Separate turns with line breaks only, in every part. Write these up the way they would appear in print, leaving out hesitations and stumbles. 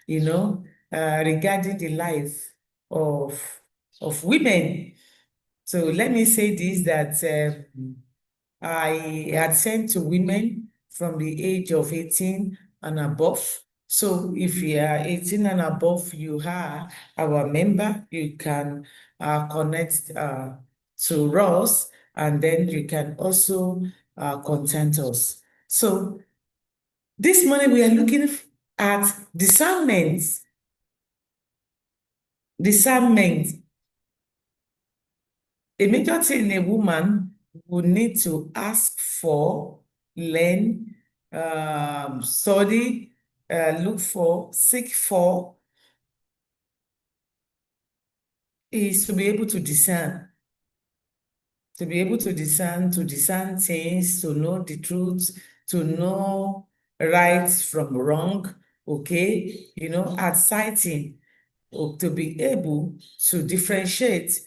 regarding the life of women. So let me say this, that I had sent to women from the age of 18 and above. So if you are 18 and above, you are our member, you can connect to us, and then you can also contact us. So this morning we are looking at discernment. Discernment. A major thing a woman would need to ask for, learn, study, look for, seek for, is to be able to discern. To be able to discern things, to know the truth, to know right from wrong, okay? At sighting, to be able to differentiate,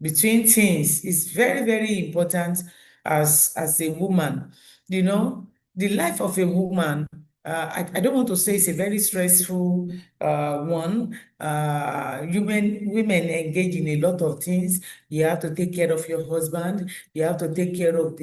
between things is very, very important as a woman. The life of a woman, I don't want to say it's a very stressful one. Women engage in a lot of things. You have to take care of your husband. You have to take care of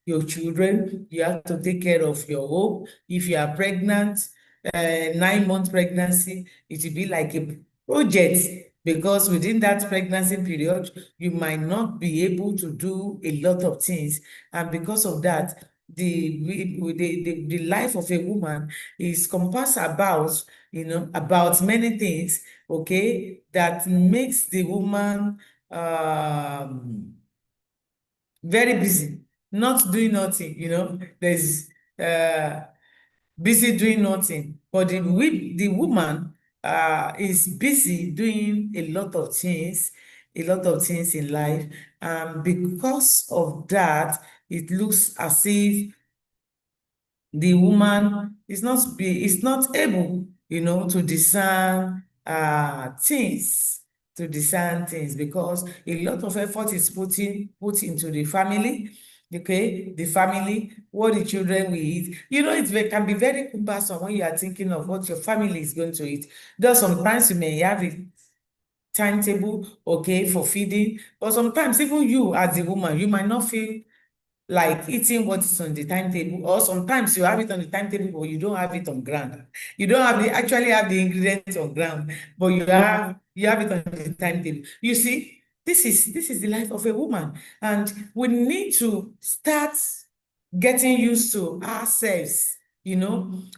your children. You have to take care of your home. If you are pregnant, 9-month pregnancy, it will be like a project, because within that pregnancy period, you might not be able to do a lot of things. And because of that, the life of a woman is compassed about many things, okay, that makes the woman very busy, not doing nothing. There's busy doing nothing, but the woman is busy doing a lot of things in life, and because of that, it looks as if the woman is not able, to discern things, because a lot of effort is put into the family. Okay, the family, what the children will eat. It can be very cumbersome when you are thinking of what your family is going to eat. Though sometimes you may have a timetable, okay, for feeding, but sometimes even you as a woman, you might not feel like eating what is on the timetable, or sometimes you have it on the timetable, but you don't have it on ground. You don't actually have the ingredients on ground, but you have it on the timetable. You see, this is the life of a woman, and we need to start getting used to ourselves,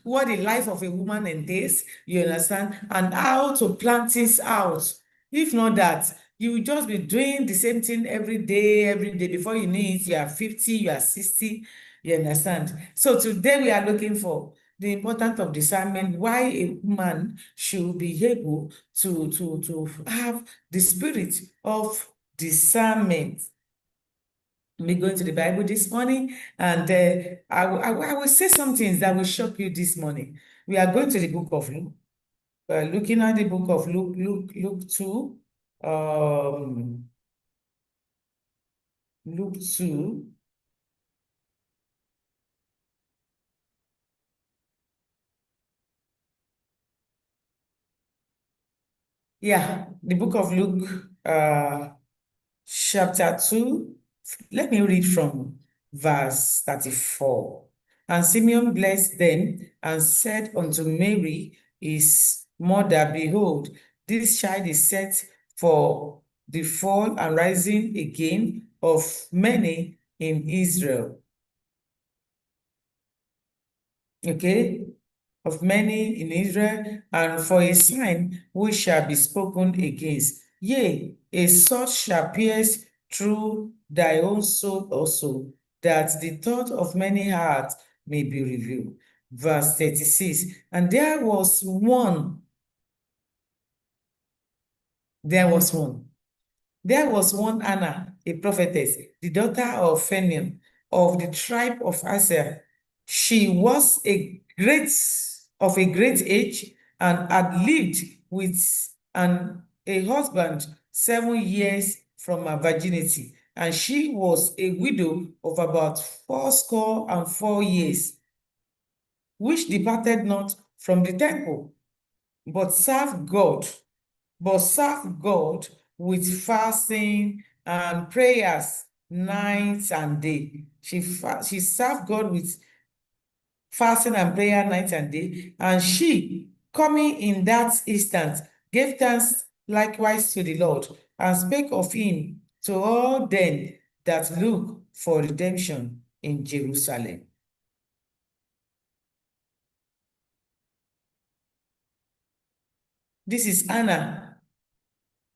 what the life of a woman entails, you understand, and how to plan things out. If not that, you will just be doing the same thing every day. Before you know it, you are 50, you are 60, you understand? So today we are looking for the importance of discernment, why a woman should be able to have the spirit of discernment. Me going to the Bible this morning, and I will say some things that will shock you this morning. We are going to the book of Luke. Looking at the book of Luke 2. Luke 2. Yeah, the book of Luke, chapter 2. Let me read from verse 34. And Simeon blessed them and said unto Mary, his mother, Behold, this child is set for the fall and rising again of many in Israel. Okay? Of many in Israel, and for a sign which shall be spoken against. Yea, a sword shall pierce through thy own soul also, that the thought of many hearts may be revealed. Verse 36. And there was one. There was one Anna, a prophetess, the daughter of Phanuel, of the tribe of Asher. She was of a great age, and had lived with a husband 7 years from her virginity, and she was a widow of about 84 years, which departed not from the temple, but serve God with fasting and prayers night and day. She served God with fasting and prayer night and day, and she, coming in that instant, gave thanks likewise to the Lord, and spake of him to all them that look for redemption in Jerusalem. This is Anna.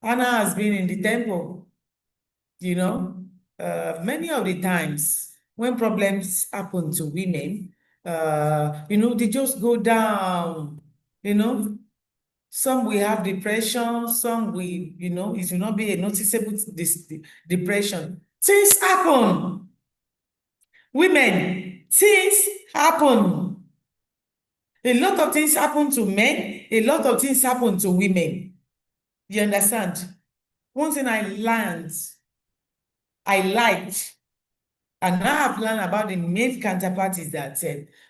Anna has been in the temple, many of the times when problems happen to women, they just go down, Some will have depression, some will, it will not be a noticeable depression. Things happen. Women, things happen. A lot of things happen to men, a lot of things happen to women. You understand? One thing I liked, and now I've learned about the male counterpart is that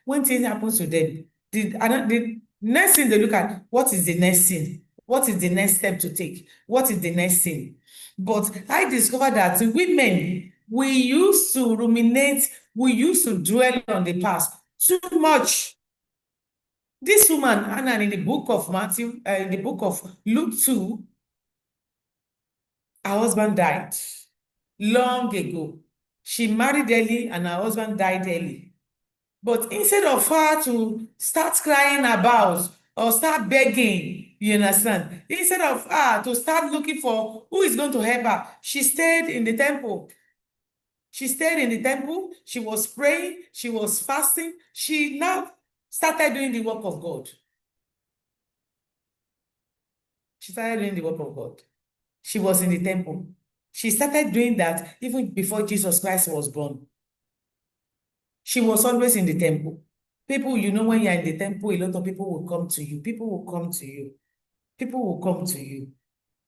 when things happen to them, the next thing they look at, what is the next thing? What is the next step to take? What is the next thing? But I discovered that women, we used to ruminate, we used to dwell on the past too much. This woman, Anna, in the book of Matthew, in the book of Luke 2, her husband died long ago. She married early and her husband died early. But instead of her to start crying about or start begging, you understand? Instead of her to start looking for who is going to help her, she stayed in the temple. She stayed in the temple. She was praying. She was fasting. She now started doing the work of God. She started doing the work of God. She was in the temple. She started doing that even before Jesus Christ was born. She was always in the temple. People, when you're in the temple, a lot of people will come to you. People will come to you. People will come to you.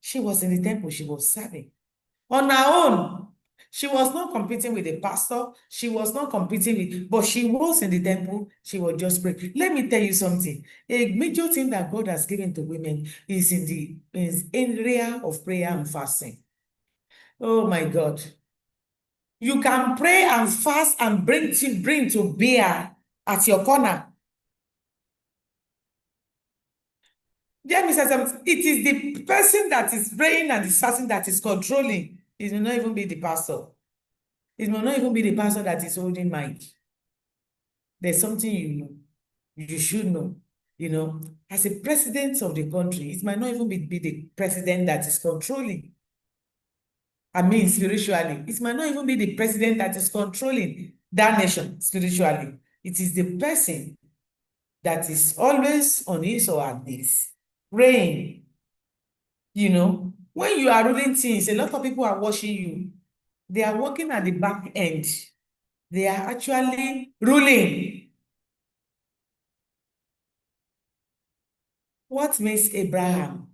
She was in the temple. She was serving. On her own, she was not competing with the pastor. She was not competing with, but she was in the temple. She was just praying. Let me tell you something. A major thing that God has given to women is in the area of prayer and fasting. Oh my God. You can pray and fast and bring to bear at your corner. Dear Mr. It is the person that is praying and is fasting that is controlling. It may not even be the pastor. It may not even be the pastor that is holding mic. There's something you should know. As a president of the country, it might not even be the president that is controlling. I mean, spiritually, it might not even be the president that is controlling that nation spiritually. It is the person that is always on his or her knees, praying. When you are ruling things, a lot of people are watching you. They are working at the back end. They are actually ruling. What makes Abraham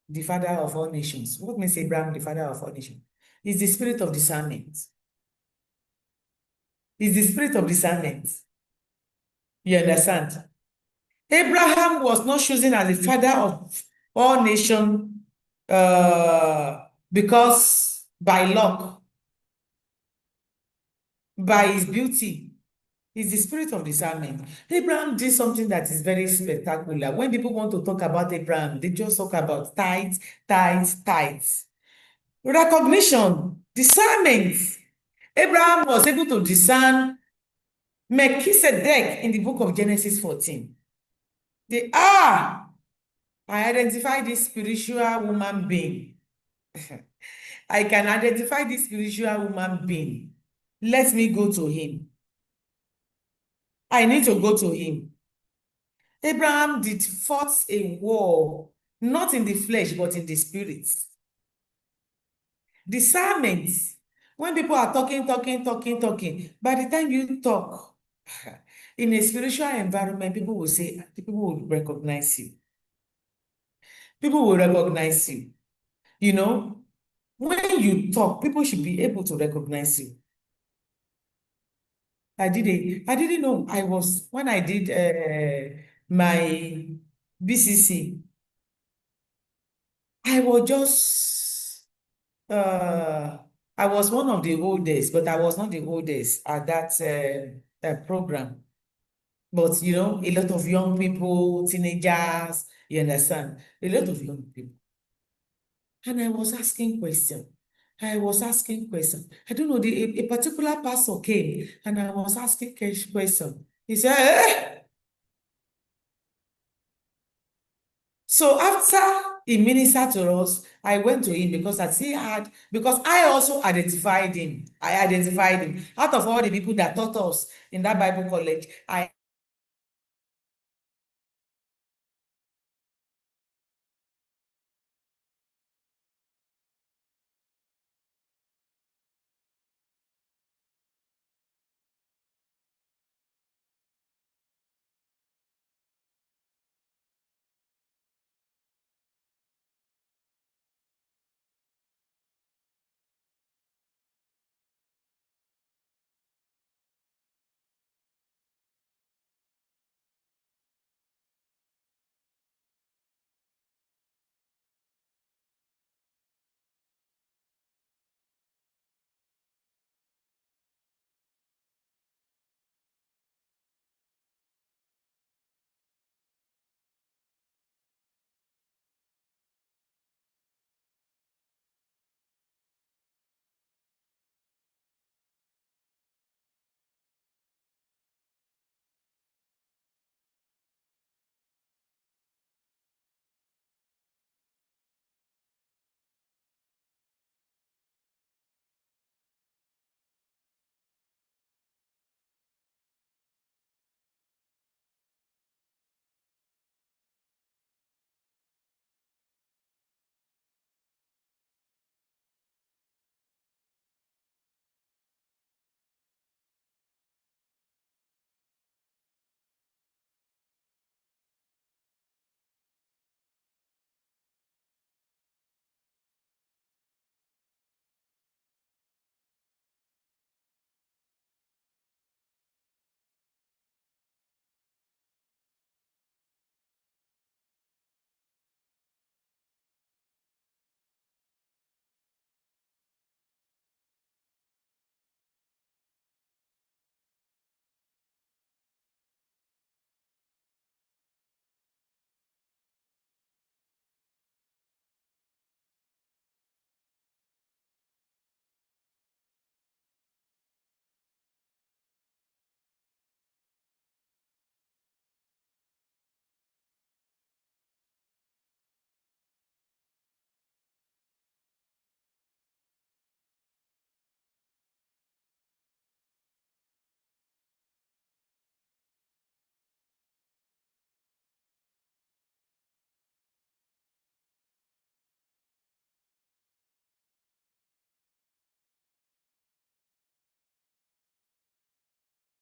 the father of all nations? What makes Abraham the father of all nations? Is the spirit of discernment. Is the spirit of discernment. You understand? Abraham was not chosen as the father of all nations because by luck, by his beauty. It's the spirit of discernment. Abraham did something that is very spectacular. When people want to talk about Abraham, they just talk about tithes, tithes, tithes. Recognition, discernment. Abraham was able to discern Melchizedek in the book of Genesis 14. I identify this spiritual woman being. I can identify this spiritual woman being. Let me go to him. I need to go to him. Abraham did fought a war, not in the flesh, but in the spirit. Discernment. When people are talking, by the time you talk, in a spiritual environment, people will recognize you. People will recognize you. When you talk, people should be able to recognize you. I didn't know when I did my BCC, I was just I was one of the oldest, but I was not the oldest at that program. But you know, a lot of young people, teenagers, you understand, a lot of young people. And I was asking questions. I was asking questions. I don't know, a particular pastor came and I was asking question. He said, eh. So after he ministered to us, I went to him because because I also identified him. I identified him. Out of all the people that taught us in that Bible college, I